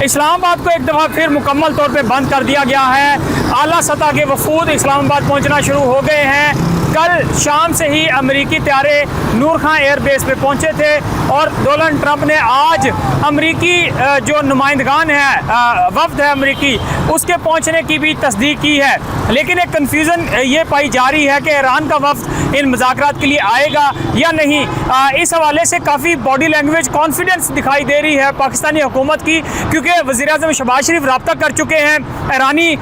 इस्लामाबाद को एक दफ़ा फिर मुकम्मल तौर पे बंद कर दिया गया है। आला सतह के वफूद इस्लामाबाद पहुंचना शुरू हो गए हैं। कल शाम से ही अमेरिकी त्यारे नूर खां एयरबेस पे पहुंचे थे और डोनाल्ड ट्रंप ने आज अमेरिकी जो नुमाइंदगान है, वफ्द है अमेरिकी, उसके पहुंचने की भी तस्दीक की है। लेकिन एक कन्फ्यूज़न ये पाई जा रही है कि ईरान का वफ्द इन मुज़ाकरात के लिए आएगा या नहीं। इस हवाले से काफ़ी बॉडी लैंग्वेज कॉन्फिडेंस दिखाई दे रही है पाकिस्तानी हुकूमत की, क्योंकि वज़ीर-ए-आज़म शहबाज शरीफ रब्ता कर चुके हैं ईरानी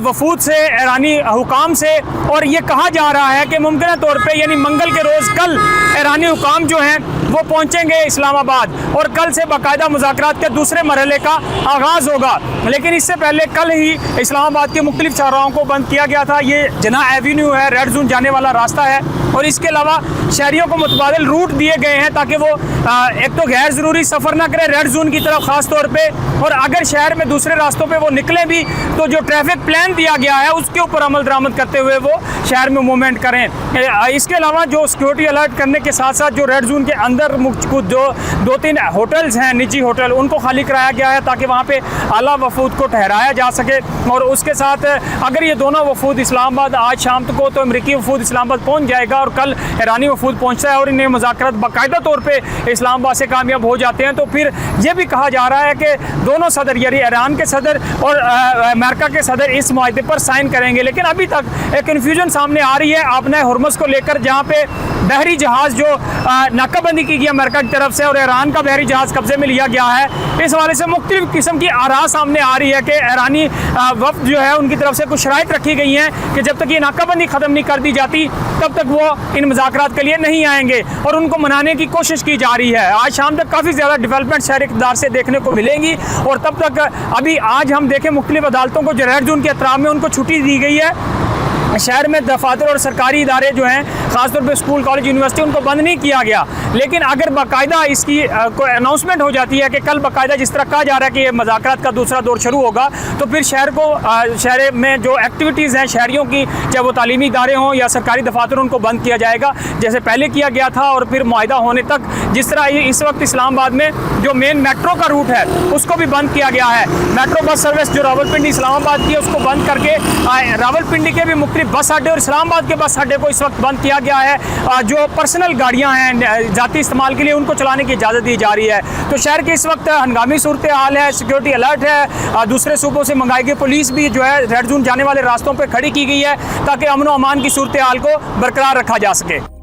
वफूद से, ईरानी हुकाम से, और ये कहा जा रहा है कि मुमकिन तौर पे यानी मंगल के रोज़ कल ईरानी हुकाम जो हैं वो पहुंचेंगे इस्लामाबाद और कल से बाकायदा मुज़ाकरात के दूसरे मरहले का आगाज़ होगा। लेकिन इससे पहले कल ही इस्लामाबाद के मुख्तलिफ चौराहों को बंद किया गया था। ये जनाह एवेन्यू है, रेड जोन जाने वाला रास्ता है, और इसके अलावा शहरियों को मुतबादिल रूट दिए गए हैं ताकि वो एक तो गैर ज़रूरी सफ़र ना करें रेड जोन की तरफ ख़ास तौर पे, और अगर शहर में दूसरे रास्तों पे वो निकले भी तो जो ट्रैफिक प्लान दिया गया है उसके ऊपर अमल दरामद करते हुए वो शहर में मूवमेंट करें। इसके अलावा जो सिक्योरिटी अलर्ट करने के साथ साथ जो रेड जोन के अंदर कुछ जो 2-3 होटल्स हैं, निजी होटल, उनको खाली कराया गया है ताकि वहाँ पे आला वफूद को ठहराया जा सके। और उसके साथ अगर ये दोनों वफूद इस्लामाबाद आज शाम तक को, तो अमेरिकी वफूद इस्लामाबाद पहुँच जाएगा और कल ईरानी वफूद पहुँचता है और इन्हें मुज़ाकरात बाकायदा तौर पर इस्लामाबाद से कामयाब हो जाते हैं, तो फिर ये भी कहा जा रहा है कि दोनों सदर यानी ईरान के सदर और अमेरिका के सदर इस मुआहदे पर साइन करेंगे। लेकिन अभी तक एक कन्फ्यूजन सामने आ रही है आपने हुर्मुज़ को लेकर, जहाँ पे बहरी जहाज़ जो नाकाबंदी की गई अमेरिका की तरफ से और ईरान का बहरी जहाज़ कब्जे में लिया गया है। इस हवाले से मुख्तलिफ किस्म की आरा सामने आ रही है कि ईरानी वफ्द जो है उनकी तरफ से कुछ शराइत रखी गई हैं कि जब तक ये नाकाबंदी ख़त्म नहीं कर दी जाती तब तक वो इन मुज़ाकरात के लिए नहीं आएंगे, और उनको मनाने की कोशिश की जा रही है। आज शाम तक काफ़ी ज़्यादा डेवलपमेंट शहर इक़्तिदार से देखने को मिलेंगी, और तब तक अभी आज हम देखें मुख्तलिफ अदालतों को जो रेड जोन के अतराफ में उनको छुट्टी दी गई है। शहर में दफातर और सरकारी इदारे जो हैं ख़ासतौर पे स्कूल, कॉलेज, यूनिवर्सिटी, उनको बंद नहीं किया गया। लेकिन अगर बाकायदा इसकी कोई अनाउंसमेंट हो जाती है कि कल बाकायदा जिस तरह कहा जा रहा है कि ये मुज़ाकरात का दूसरा दौर शुरू होगा, तो फिर शहर में जो एक्टिविटीज़ हैं शहरियों की, चाहे वो तालीमी इदारे हों या सरकारी दफातर, उनको बंद किया जाएगा जैसे पहले किया गया था। और फिर मुआहिदा होने तक, जिस तरह इस वक्त इस्लामाबाद में जो मेन मेट्रो का रूट है उसको भी बंद किया गया है। मेट्रो बस सर्विस जो रावलपिंडी इस्लामाबाद की है उसको बंद करके रावलपिंडी के भी मुख्तलिफ बस अड्डे और इस्लामाबाद के बस अड्डे को इस वक्त बंद किया गया है। जो पर्सनल गाड़ियां हैं जाती इस्तेमाल के लिए, उनको चलाने की इजाज़त दी जा रही है। तो शहर की इस वक्त हंगामी सूरत हाल है, सिक्योरिटी अलर्ट है। दूसरे सूबों से मंगाई गई पुलिस भी जो है रेड जोन जाने वाले रास्तों पर खड़ी की गई है ताकि अमन व अमान की सूरत हाल को बरकरार रखा जा सके।